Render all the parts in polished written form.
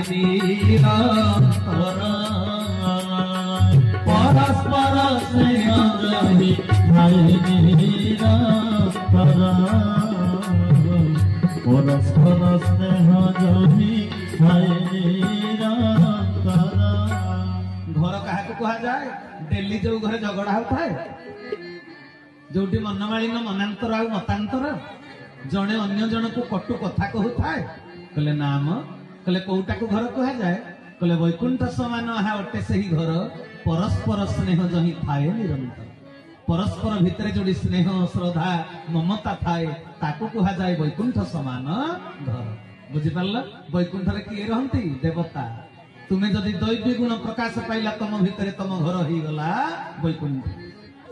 निरंतर परस्पर स्नेह जहि भाई निरंतर परस्पर स्नेह जहि भाई निरंतर। घर क्या कह जाए डेली जो घर झगड़ा होता है जोटी मनमालिन मनांतर आ मतांतर जड़े अन्य जन को कटु कथा कहूए कहले नाम कहले कौटा को घर कह जाए कहले वैकुंठ समान अटे से ही घर परस्पर स्नेह जही थाए निरंतर परस्पर भितर जो स्नेह श्रद्धा ममता थाए ताको कह जाए वैकुंठ समान घर। बुझिपार वैकुंठ किए रहती देवता तुम्हें जदि दैवी गुण प्रकाश पाइला तुम भितर तुम घर हो गला वैकुंठ।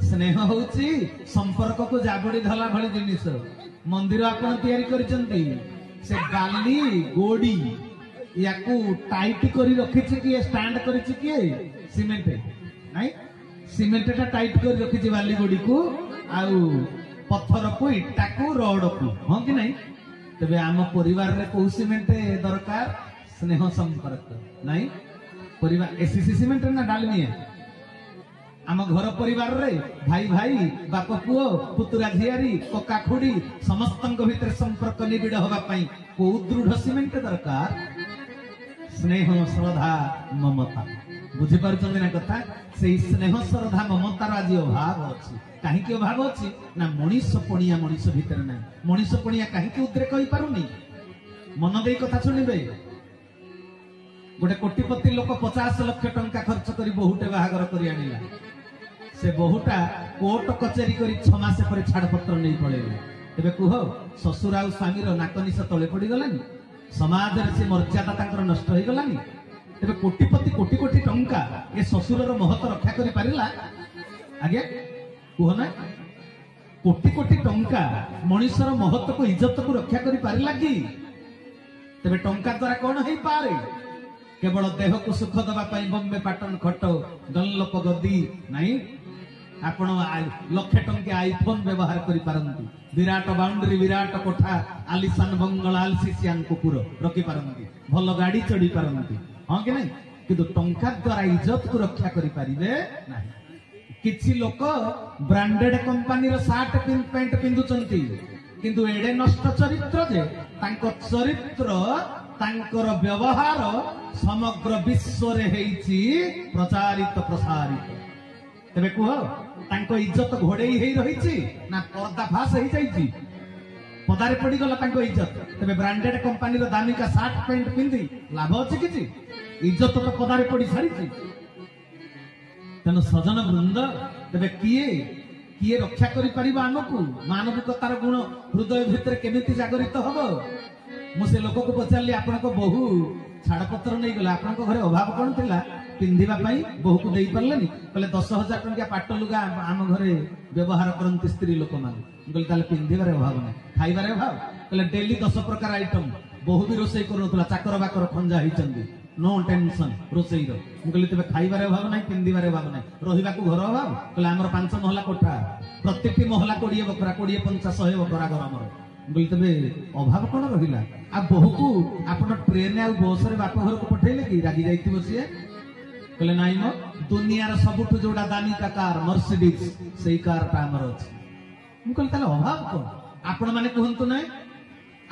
स्नेह होउची संपर्क को जाबड़ी धला भली जिनिस मंदिर आपण तैयारी करिसंती से बाली गोड़ी याकू टाइट करी रखिछि कि स्टैंड करिछि कि सीमेंट नाही सीमेंट टा टाइट करी रखिछि बाली गोड़ी को आउ पत्थर को इटा को रड को हां कि नहीं। तबे आम परिवार रे को सीमेंट दरकार स्नेह संपर्क नहीं परिवार एसीसी सीमेंट ना डालमिया आम घर परिवार रे भाई भाई बाप पुओ पुतुरा झियारी कका खुड़ी समस्त भीतर संपर्क निबिड़ होगा को दृढ़ सीमेंट दरकार स्नेह श्रद्धा ममता। बुझीपार ना कथा से स्नेह श्रद्धा ममतार आज अभाव अच्छी कहीं अभाव अच्छी ना मनीष पणिया मनीष भितर ना मनीष पणिया कहीं उद्रेक हो पारुनी। मन दे कथा शुणिबे गोटे कोटिपति लोक 50 लाख टंका खर्च कर बहुटे बाहागर कर आनिला से बहुटा कोर्ट कचेरी करी 6 मास पर छाड़पत्र नहीं पड़ेगा तेरे कह शशुर आ स्वामी नाकनी से तले पड़ गलानी समाज से मर्यादा तांकर नष्ट हो गलानी तेरे कोटिपति कोटी कोटी टंका ये शशुर महत्व रक्षा कर पारिला आगे कह ना कोटी कोटी टंका मनुष्यर महत्व को इज्जत को रक्षा कर पारिला कि तेरे टंका द्वारा कौन हो पारे केवल देह को सुख दबा बम्बे पाटन खट डनलप गदी नहीं आपण लक्षे टंके आईफोन व्यवहार करि पारंती विराट बाउंड्री विराट कोठा आलिशान बंगला आलसीसियान कुकुर रखी पारंती भल गाड़ी चढ़ी पारंती हाँ कि नहीं किंतु टंका द्वारा इज्जत को रक्षा करि पारिबे नाही। किछि लोक ब्रांडेड कंपनी रो शर्ट पैंट पिंधुचंती किंतु एडे नष्ट चरित्र जे तांको चरित्र तांकर व्यवहार समग्र विश्व रे हेछि प्रचारित प्रसारित तेरे कह तांको इज्जत घोड़ेई हेई रहिछि ना पर्दाफाश हेई जाइछि पदारे पड़ी गला तांको इज्जत तेरे ब्रांडेड कंपनी रो दामिका शर्ट पैंट पिंधि लाभ अछि किछि इज्जत तो पदारे पड़ी सारिछि। तेन सजन वृंद तेरे किए किए रक्षा करि परिबा आमकु मानविकतार गुण हृदय भितर केमिति जागरित हबो। मुझे लोक को पचारि आपण बहु छाड़पत्र नहीं गला आपण घरे अभाव कौन थिला पिंधिबा पई बहु को देई परलेनी कहले 10,000 टंका पाट लुगा आम घरे व्यवहार करंती स्त्री लोक मान कहले ताले पिंधिबारे अभाव नहीं खाइबारे अभाव कहले डेली 10 प्रकार आइटम बहु भी रोसई करूला चाकर बाकर खंजा हिचंदी नो टेंशन रोसई रो कहले तबे खाइबारे अभाव नहीं पिंधिबारे अभाव नहीं रहिबा को घर अभाव कहले हमर 5 महला कोठा प्रत्येक महला 20 बकरा 20 50 100 बकरा घर हमर बोली तबे अभाव कौन रहिला आ बहु को आपण ट्रेन आ बस रे बाप घर को पठेले कि रागी जाइथिबो सिए कहले नाइ म दुनियार सबुठ जोड़ा दामी का कार मर्सिडीज सेही कार ता हमर अछि मु कहले ताले अभाव कोन आपण माने कहंतु नै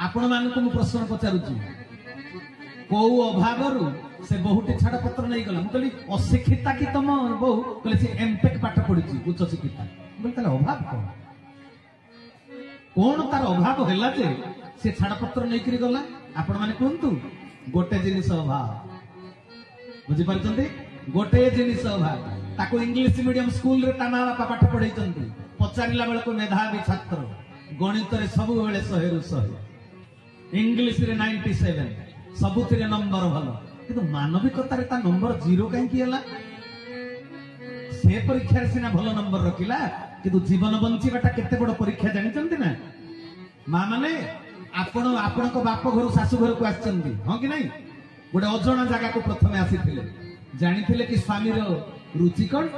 आपण माने को मु प्रश्न पचारुची को अभाव रु से बहुटी छाड़ पत्र नहीं गला मु कहली अशिक्षिता कि तम बहु कहले से एमटेक पाठ पढिची उच्च शिक्षिता मु कहले ताले अभाव कोन कौन तार अभाव है से छाड़पत्र नहीं करी गला आपण माने कहंतु गोटे जिनिस अभाव बुझी पारछंती गोटे जिनिस अभाव ताको इंग्लिश मीडियम स्कूल रे ता मां बापा पाठ पढैचंती पचारिला बेले को मेधावी छात्र गणित रे सब बेले 100 रु 100 इंग्लिश रे 97 सबुथिरे नंबर भलो किंतु मानविकता रे ता नंबर 0 काई कियला से परीक्षा रे सिना भलो नंबर रखिला किंतु जीवन बंचीबाटा केते बड़ परीक्षा जानिचंती ना मां माने आपण आपण को बाप घर सासु घर को आछंती हां कि नहीं गोटे अजणा जगह को प्रथमे आसीथिले जानिथिले कि स्वामी रो रुचि कोन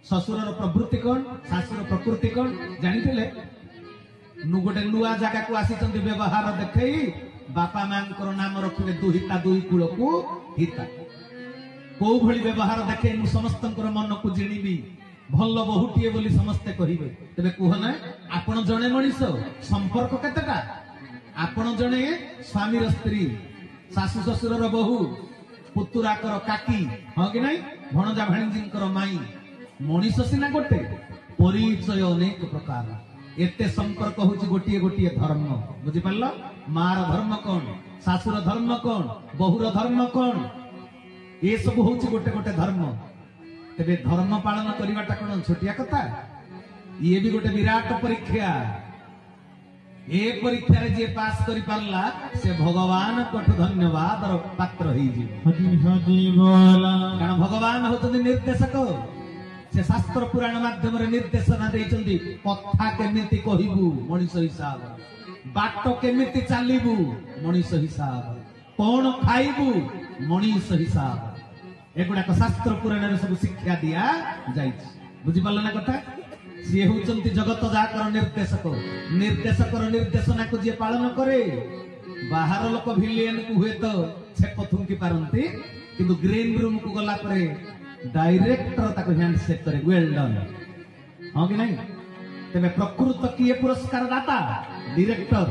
ससुर रो प्रवृत्ति कोन सासुर प्रकृति कोन जानिथिले नु गोटे नुआ जगह को आसीचंती व्यवहार देखई बापा मां नाम रखिले दुहिता दुई कूल को हिता को भली व्यवहार देखे मु समस्त मन को जिणीबी भल बहुटीए बोली समस्ते कहिबे तेबे कहना आपण जणे मनीष संपर्क केतेटा आपण जणे स्वामी स्त्री सासु ससुर बहु पुतुराकर काकी हाँ कि नहीं भणजा भाणीजी माई मनीष सिना गोटे परिचय अनेक प्रकार एते संपर्क होची गोटिए गोटिए धर्म बुझी पारल मार धर्म कौन सासुर धर्म कौन बहुर धर्म कौन ये सब होची गोटे गोटे धर्म तेबे धर्म पालन करवाटा कौन छोटिया कथा ये भी गोटे विराट परीक्षा ए परीक्षा रे जे पास करि पारला से भगवान कठ धन्यवाद पात्र होई जी कारण भगवान होतनि निर्देशक से शास्त्र पुराण माध्यम रे निर्देशना देइचंदी कथा केमिति कहिबू मनीष हिसाब बाट केमिति चालिबू मनीष हिसाब कोन खाइबू मनीष हिसाब एगुडा शास्त्र पुराण रे सब शिक्षा दिया जाइछ बुझि पारला ना कथा सी होचंती जगत जाकर निर्देशक निर्देशकर निर्देशना को जे पालन करे बाहर लोक भिलियन को हुए तो छेप थुंकी पारंती किंतु ग्रीन रूम को गला परे डायरेक्टर ताको हैंडशेक करे वेल डन हां कि नहीं तबे प्रकृत किए पुरस्कार दाता डायरेक्टर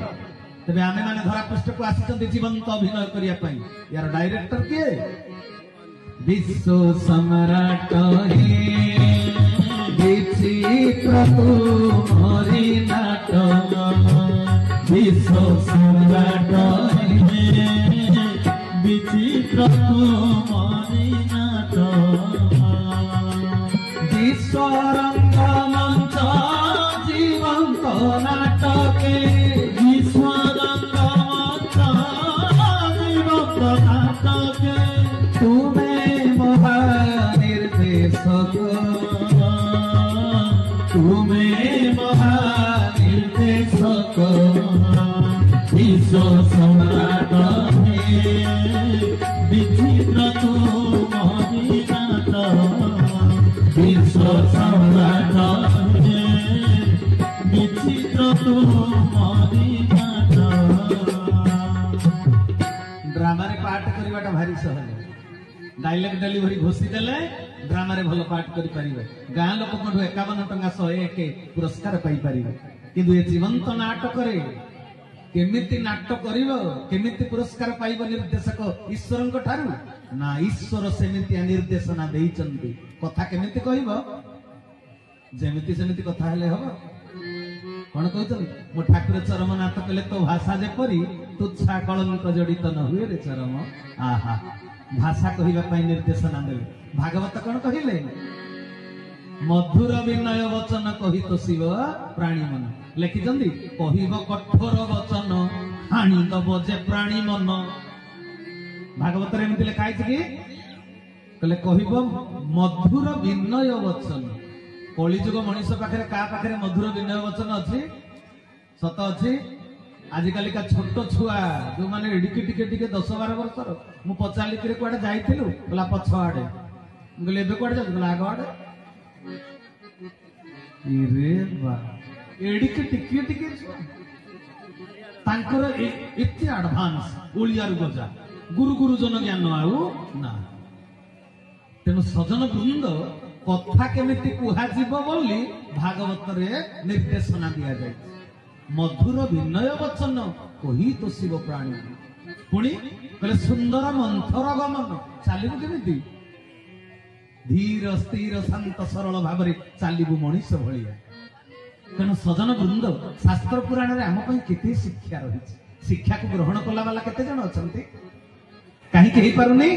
तबे आमे माने धरा पृष्ठ को आसीचंती जीवंत अभिनय करिया पई यार डायरेक्टर किए विश्व सम्राट हे विचित्र तुम्हारी नाटक विश्व सम्राट हे विचित्र तुम्हारी नाटक विश्व रंग मंच जीवंत नाटके विश्व रंग मंच जीवंत नाटके तुम्हें महानिर्देशक तुम्हें महानिर्देशक विश्व सम्राट हे विचित्र तुम्हारी नाटक विश्व सम्राट हे विचित्र तुम्हारी नाटक ड्रामा रे पाठ करवाटा भारी सहज डायलॉग डेलीवरी घोषी देले ड्रामा रे भल पाठ करि परिबे गां लोक कोठो 51 टंका 101 पुरस्कार पाई परिबे किंतु ए जीवंत नाटक रे केमिति नाटक करिवो केमिति पुरस्कार पाइबो निर्देशक ईश्वरन को ठारू ना ईश्वर सेमिति निर्देशना देइचंती कथा केमिति कहिबो जेमिति सेमिति कथा हेले हो कोन कहतन मो ठाकुर चरम नाटक कले तो भाषा जे परी तुच्छा कलंक जडित न हुए रे चरम आहा भाषा कहिबा पई निर्देशना देले भागवत कोन कहिले मधुर विनय वचन कहि तो शिव प्राणी मन लेखि जंदी कहिबो कठोर वचन हानि दबो जे प्राणी मन भागवत रे एमति लेखा आइछ कि कले कहिबो मधुर विनय वचन कलिजुग मनीष पाखे का पाखे मधुर विनय वचन अच्छी सत अच्छी आजिकाली का छोट छुआ जो माने टिके टिके टिके 10-12 वर्षर मु पचाली कि कुआडे जाइथिलु बोला पछ आडे मु कहले एबे कुआडे जाउ बोला आग आडे इरे बा एडिके टिके टिके तांकर एते एडवांस ओलिया रु गजा गुरु गुरु जन ज्ञान आउ ना तेनु सजन वृंद कथा केमिति कुहा जीव बोली भागवत रे निर्देशना दिया जाय मधुर विनय वचन कही तो शिव प्राणी पुणी कहले सुंदर मंथर गमन चालिबु केमिति धीर स्थिर शांत सरल भाव रे चालिबु मनीष भलिया तेणु सजन वृंद शास्त्र पुराण रे आम पई केते शिक्षा रही शिक्षा को ग्रहण कला वाला केते जण अछंती काहे के पारुनी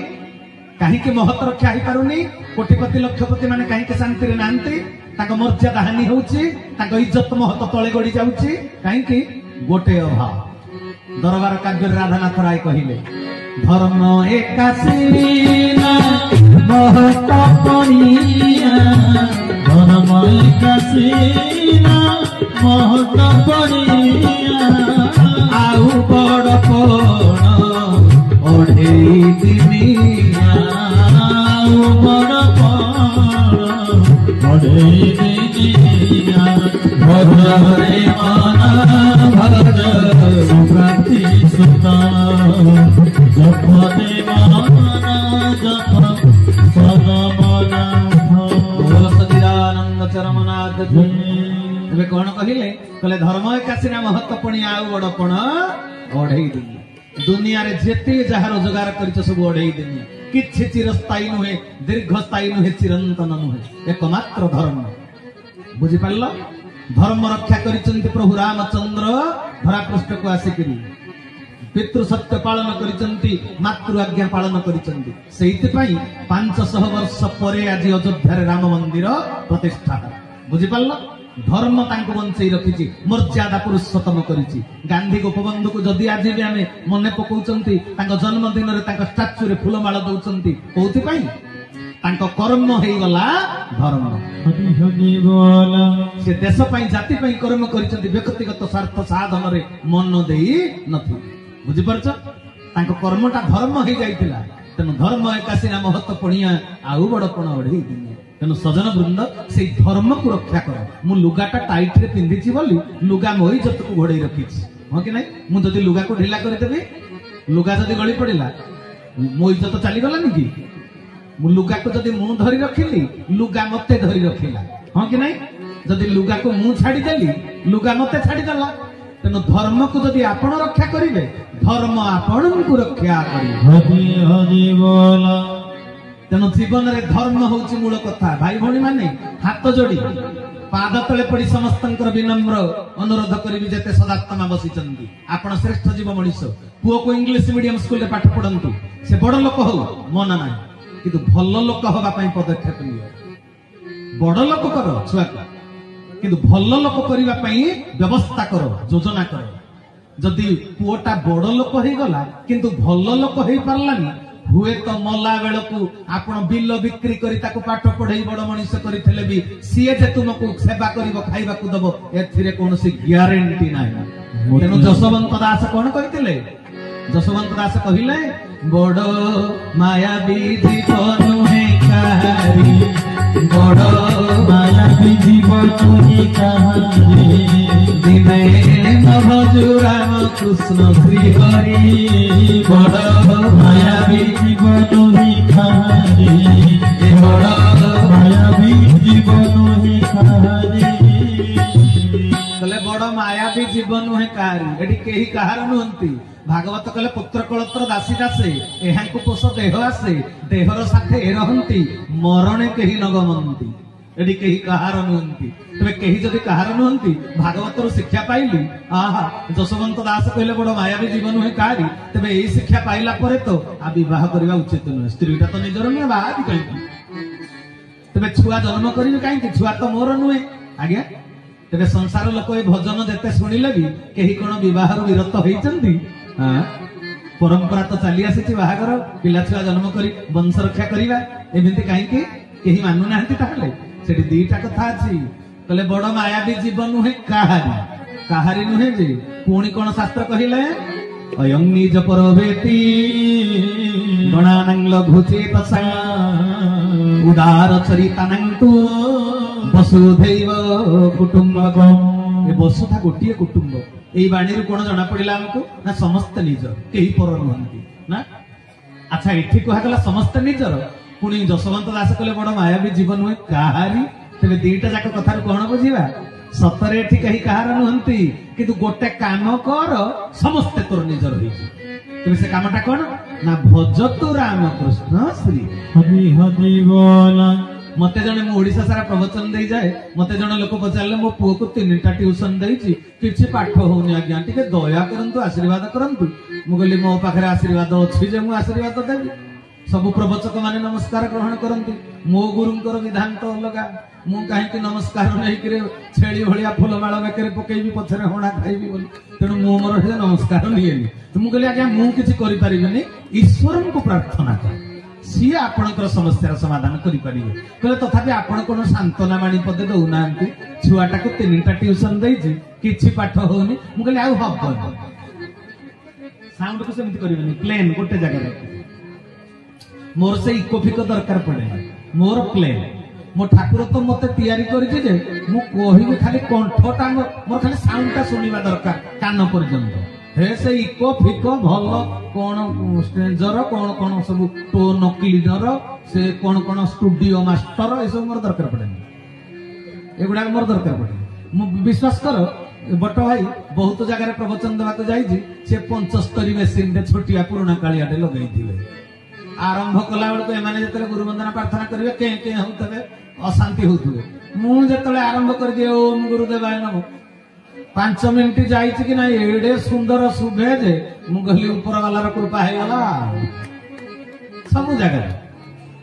कहीं महत रक्षा हो पारुनी कोटिपति लक्षपति माने कहीं शांति नांती मर्यादा हानि होची इज्जत महत तले गड़ी जाउची कहीं गोटे अभाव दरबार काव्य राधानाथ राय कहिले धर्म एकासीना महत पनिया धर्म एकासीना महत पनिया आउ बड़ कोण ओढ़ेई दिनिया बड़ ओढ़ेई दिनिया भरे मन भज सुप्रति सुता कौन कहले कहले धर्म एकासीना महत्वपणी आउ बड़पण अढ़ई दिन दुनिया रे जेते जहा रोजगार कर सब अढ़ई दिन किछि चिरस्थायी नुहे दीर्घस्थायी नुहे चिरंतन नुहे एकमात्र धर्म बुझी पारल धर्म रक्षा करिसंती प्रभु रामचंद्र धरा पृष्ठ को आसिकरी पितृ सत्य पालन करिसंती मातृ आज्ञा पालन करिसंती सेहित पई 500 वर्ष परे आज अयोध्या रे राम मंदिर प्रतिष्ठा बुझी पारल धर्म तांको बंचई रखिछि मर्यादा पुरुषोत्तम करिछि गांधी गोपबंधु को जदि आज भी आमे मने पकौचंती तांको जन्मदिन रे तांको स्टैच्यू रे फूलमाला दउचंती कोथि पई तांको कर्म हेई गला धर्म से देश पई जाति पई कर्म करिसंती व्यक्तिगत स्वार्थ साधन रे मन देई नथि बुझि परछ तांको कर्मटा धर्म हेई जाइतिला तेनु धर्म एकासीना महत्वपणिया आउ बड़पण अढ़ई दिन तेणु सजन वृंद से धर्म को रक्षा कर मु लुगाटा टाइट रे पिंधिछि बोली लुगा मोई इज्जत को घोड़े रखिछि हां कि नहीं मु जदि लुगा को ढिला कर देबी लुगा जदि गळी पड़िला मो इज्जत चली गलानी कि मु लुगा को जदि मु धरि रखिली लुगा मते धरि रखिला हां कि नहीं जदि लुगा को मु छाडी देली लुगा मते छाडी देला तेणु धर्म को जदि आपण रक्षा करिवे धर्म आपण को रक्षा करिवे तेणु जीवन रे धर्म होउची मूल कथा भाई भौणी माने हाथ जोड़ी पाद तले पड़ी समस्त विनम्र अनुरोध करी जेते सदात्मा बसिचंदी आपण श्रेष्ठ जीव मनीष पुओ को इंग्लिश मीडियम स्कूल रे पाठ पढ़ंतु से बड़ लोक हो मन ना किंतु भल लोक होगा पई पदक्षेप लियो बड़ लोक करो छुआ किंतु भल लोक करिवा पई व्यवस्था करो योजना करो जदि पुओटा बड़ लोक होई गला किंतु भल लोक होई पारलानी हुए तो मला बेल को आपण बिल बिक्री करी ताको पाठ पढ़ई बड़ मनीष करिथिले भी सीए जे तुमको सेवा करिवो खाइबा को दबो एथिरे कोनोसी ग्यारंटी नाही तेनु जसवंत दास कोन कहिथिले जसवंत दास कहिले बड़ मायावी जीवन है कारी बड़ मायावी जीवन है कारी दिने नभजु राम कृष्ण श्री हरि बड़ मायावी जीवन ही कारी बड़ मायावी जीवन ही कारी कले बड़ मायावी जीवन है कारी एडी केही कहार नुहंती भागवत कले पुत्र कलत्र दासी दासे एहां को पोष देह आसे देहर साथे रहंती मरणे केही नगमंती एडी केही कहार नुहंती तबे केही जदि कहार नुहंती भागवत रो शिक्षा पाइली आहा जसवंत दास कहले बड़ मायावी जीवन है कारी तबे एही शिक्षा पाइला परे तो आ विवाह करबा उचित नुहे स्त्रीटा तो निजर नुहे बाहा कहि तबे छुआ जन्म करिवे काई कि छुआ तो मोर नुहे आज्ञा तबे संसार लोक ए भजन देते सुनिले भी केही कोन विवाह रो विरत होइचंती हां परंपरा तो चली आसी बाहागर पिला छुआ जन्म करी वंश रक्षा करिवा एमिति काई कि केही मानु नाहंती ताहले सेठी दीटा कथा अछि कहले बड़ मायावी जीवन नुहे काहारी नुहे जे पुणी कोन शास्त्र कहिले अयं निज परवेति गणानं लघुचेतसा उदार चरितानंतु वसुधैव कुटुंबकम् ए वसुधा गोटिए कुटुंब एई बाणी रू कोन जणा पडिला हमको ना समस्त निज केही पर नुहंती ना अच्छा एठी कहा गला समस्त निजर पुणी जसवंत दास कहले बड़ मायावी जीवन हुए काहारी तेरे दीटा जाक कथा कौन बुझीबा सतरे एठी कहीं कहार नुहंती किंतु गोटे काम कर समस्ते तोर निजर होइछि तेरे से कामटा कोन ना भजतु राम कृष्ण श्री हरि हरि बोला मते जने मु ओडिसा सारा प्रवचन दे जाए मते जने लोक पचारले मो पुओ को 3टा ट्यूशन देछि किछि पाठ होउनी आज्ञा टिके दया करंतु आशीर्वाद करंतु मु कहली मो पाखरे आशीर्वाद अछि जे मु आशीर्वाद देबी सबु प्रवचक माने नमस्कार ग्रहण करंती मो गुरुंकर विधान तो अलगा मु काहे नमस्कार नहीं करे छेली भलिया फूलमाला बेकरे पकेबी पछरे होणा खाइबी बोली तेणु मु मोर हे नमस्कार नियेनी तो मु कहली आज्ञा मु किछि करि परिबेनी ईश्वरन को प्रार्थना कर सी आपनकर समस्या समाधान करि परिबे कहले तथापि आपण कोन सांत्वना बाणी पदे दउनांती छुआटा को 3टा ट्यूशन देछि किछि पाठ होउनी मु कहली आउ हबन साउंड को सेमिति करिबेनी प्लेन गोटे जगह रे मोर से इकोफिक दरकार पड़े मोर प्लेन मो ठाकुर तो मते तैयारी करिछि जे मु कहिबे खाली कंठटा मोर खाली साउंडटा सुनिबा दरकार कान पर्यंत हे से इकोफिक भल कोन स्ट्रेंजर कोन कोन सब टोन क्लीनर से कोन कोन स्टूडियो मास्टर ए सब मोर दरकार पड़े एगुडा मोर दरकार पड़े विश्वास कर बट भाई बहुत जगह प्रवचन देवाक जाइए से 75 मेसीन छोटिया पुराणा कालियाटे लगे आरंभ कला बेलू एम जो गुरुवंदना प्रार्थना करेंगे के होते अशांति होते मुझे आरंभ कर दिए ओम गुरुदेवाय नमः 5 मिनिट जाइए कि ना एडे सुंदर शुभे जे मुझे ऊपर वालार कृपा होगा सब जगह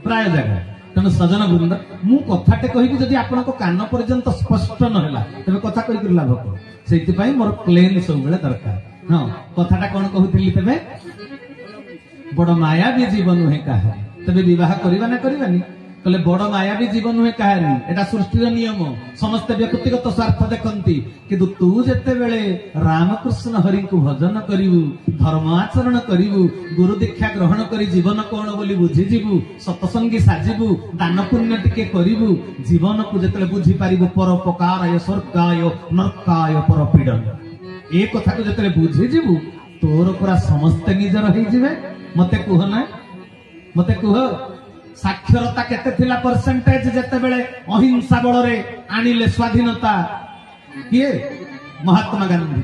प्राय जगह तेणु सजन वृंद मु कथाटे कहि जदि आपनको कान पर्यंत स्पष्ट नहला तबे कथा कहि कर लाभ को सेति पई मोर प्लेन सब बेले दरकार हां कथाटा कोन कहउतिली तबे बड़ माया भी जीवन है कहानी तबे विवाह करबा ना करबानी कहले बड़ माया भी जीवन है कहानी एटा सृष्टिर नियम समस्त व्यक्तिगत स्वार्थ देखंती किंतु तू जते बेले रामकृष्ण हरि को भजन करिवु धर्म आचरण करिवु गुरु दीक्षा ग्रहण करी जीवन कोन बोली बुझी जीवु सत्संगी साजिबु दान पुण्य टिके करिवु जीवन को जते बुझी पारिबु परोपकाराय स्वर्गाय नरकाय परपीडन ए कथा को जते बुझी जीवु तोर पूरा समस्त निजर होई जिवे मते कुह ना मते कुह साक्षरता केते थिला परसेंटेज जते बेले अहिंसा बल रे आनिले स्वाधीनता किए महात्मा गांधी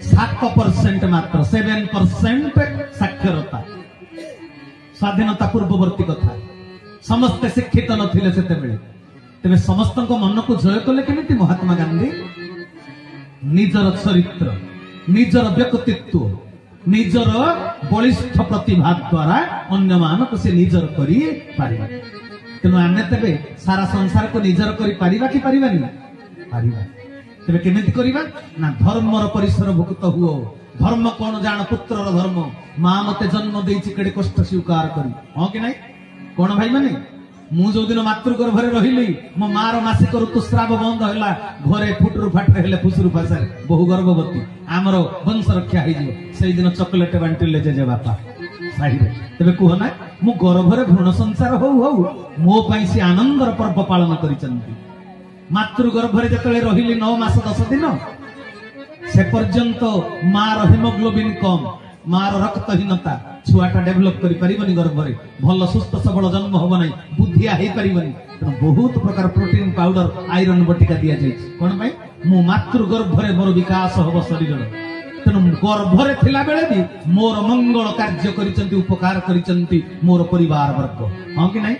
7% मात्र 7% साक्षरता स्वाधीनता पूर्ववर्ती कथा समस्त शिक्षित नथिले सेते बेले तेबे समस्त मन को जय कले केमिति महात्मा गांधी निजर चरित्र निजर व्यक्तित्व निजर बलिष्ठ प्रतिभा द्वारा अन्य मानक से निजर करी पारिबा तेणु आमे तेबे सारा संसार को निजर करी पारिबा कि पारिबानी पारिबा तेबे केमिति करिबा ना धर्मर परिसर भुक्त हुओ धर्म कोन जान पुत्रर धर्म मां मते जन्म देइछि केडे कष्ट स्वीकार करी हां कि नाही कोन भाई माने मु जो दिन मातृगर्भरे रहिली मो मार मासिक ऋतुस्राव बंद होला घरे फुटरू फाटरे हेले फुसरू फासारे बहु गर्भवती आमर वंश रक्षा हो से दिन चॉकलेट बांटिले जे बापा साही रे तबे कुह ना मु गर्भरे भ्रूण संसार हो मो पई से आनंदर पर्व पालन करिसंती मातृगर्भरे जतले रहिली 9 मास 10 दिन से पर्यंत मार हिमोग्लोबिन कम मार रक्तहीनता छुआटा डेभलप करि परिबनी गर्भरे भल सुस्थ सबल जन्म होब नै बुद्धिया हेई परिबनी त बहुत प्रकार प्रोटीन पाउडर आयरन बटिका दिया जाय कोन भाई मु मातृ गर्भरे मोर विकास होब शरीर तेणु गर्भरे थिला बेले भी मोर मंगल कार्य करिसंती उपकार करिसंती मोर परिवार वर्ग हां कि नै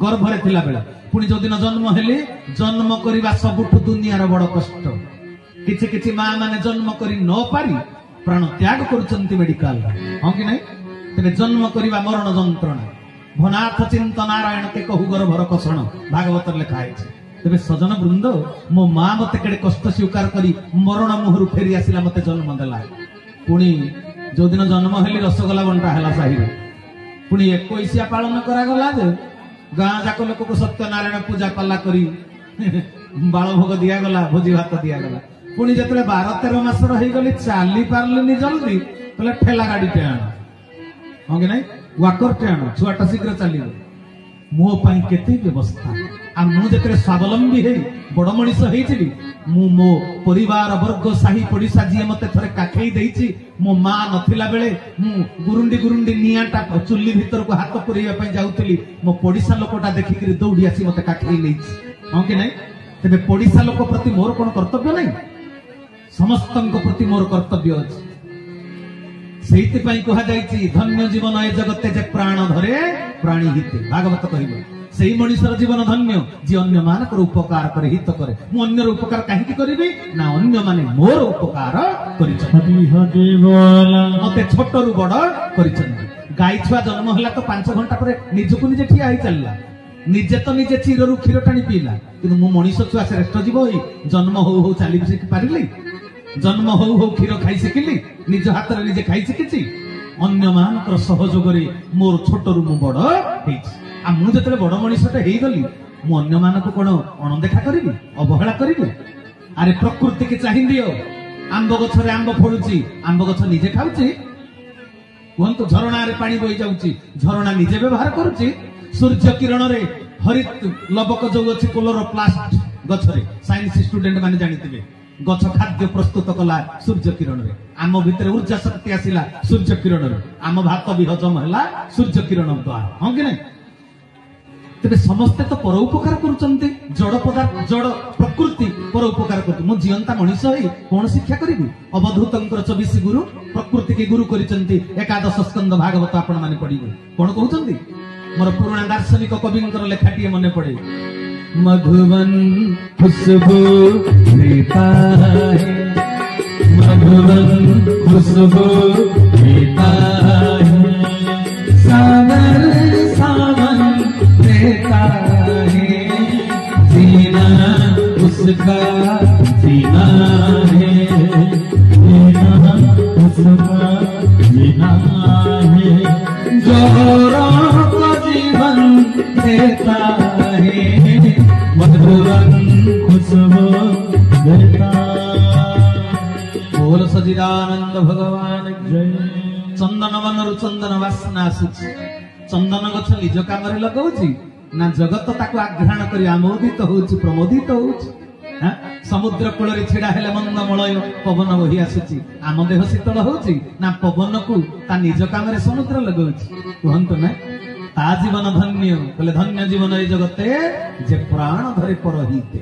गर्भरे थिला बेले पुनी जो दिन जन्म हेले जन्म करिबा सबुठु दुनियार बड़ कष्ट किछि किछि मां माने जन्म करि न पारी प्राण त्याग करुचंती मेडिकल हां कि नै तेरे जन्म करिबा मरण जंत्रणा भनाथ चिंत नारायण के कहु गर्भर कषण भागवत लिखा है तेरे सजन वृंद मो मां मते केडे कष्ट स्वीकार करी मरण मुहरु फेरी आसिला मते जन्म देला पुनी जो दिन जन्म हेली रसगोला बंटा हैला साही पुनी 21 पालन करा गला जे गां जाक लोक को सत्यनारायण पूजा पाला करी बाल भोग दिया गला भोजी भात दिया गला पुणी जो 12-13 मास रही गली चली पार्ली जल्दी बोले ठेला गाड़ी टे आण हाँ कि नहीं वाकर टे आण छुआटा शीघ्र चलो मो पाई केते व्यवस्था आ मु जेतरे स्वावलंबी हे बड़ मनीष हेइछि मु मो परिवार वर्ग साही पड़िसा जी मते थरे काखेई देइछि मो मां नथिला बेले मु गुरुंडी गुरुंडी नियाटा चुल्ली भीतर को हाथ पुरैया पई जाउतली मो पड़िसा लोकटा देखिकरी दौड़ी आसी मते काखेई लेइछि हाँ कि नहीं तेबे पड़िसा लोक प्रति मोर कोन कर्तव्य नहीं समस्तंक प्रति मोर कर्तव्य अछि सेति पई कहा जाईछि धन्य जीवन ए जगते जे प्राण धरे प्राणी हिते भागवत कहिबो सेही मनुष्यर जीवन धन्य जे अन्य मानकर उपकार करे हित करे मु अन्यर उपकार काहे करिबी ना अन्य माने मोर उपकार करिछथि मते छोटरू बड़ करिछथि गाई छुआ जन्म हला तो 5 घंटा पर निजको निजे ठिया होई चलला निजे तो निजे चीररू क्षीर टाणी पीला किंतु मु मनुष्य छुआ श्रेष्ठ जीव होई जन्म हो चली सिखि पारिली जन्म हो क्षीर खाई शिखिली निज हाथ में निजे खाई शिखी अन्य मानकर सहयोग मोर छोटरू मु बड़ मुझे बड़ मनीषटे हो गली मु अन्य मानक कौन अणदेखा करी अवहेला करी अरे प्रकृति की चाहि दियो आंब गछरे आंब फलुची आंब गछ निजे खाऊची कहतु झरणा पानी बही जाऊँगी झरणा निजे व्यवहार करुच्ची सूर्य किरण रे हरित लबक जो अच्छी क्लोरोप्लास्ट गछरे साइंस स्टूडेंट माने जानिथिबे गछ खाद्य प्रस्तुत कला सूर्य किरण रे आम भितर ऊर्जा शक्ति आसिला सूर्य किरण रे आम भात भी हजम हैला सूर्य किरण द्वारा हाँ कि नहीं तेरे समस्ते तो पर उपकार करुचंती जड़ पदार्थ जड़ प्रकृति पर उपकार करती मु जीवंता मनीष होई कौन शिक्षा करी अवधूतंकर 24 गुरु प्रकृति के गुरु करिचंती एकादश स्कंद भागवत आपण माने पढ़िबे कौन कहउचंती मोर पुराना दार्शनिक कविंकर लेखाटी मने पड़े मधुवन खुशबू प्रीता है मधुवन खुशबू प्रीता है सागर सावन देता है जीना उसका जीना है जीना उसका जीना है जोरों को जीवन देता है मधुवन खुशबू देता बोल सच्चिदानंद भगवान जय चंदन वनरु चंदन वासना आसुची चंदन गछ निज काम लगाऊची ना जगत ताको आघ्राण करी आमोदित होउची प्रमोदित होउची समुद्र कूल छिड़ा हेले मंद मलय पवन बही आसुची आम देह शीतल होउची ना पवन को ता निज काम समुद्र लगाऊची कहंतु ना ता जीवन धन्य बोले धन्य जीवन ए जगते जे प्राण धरे परहिते।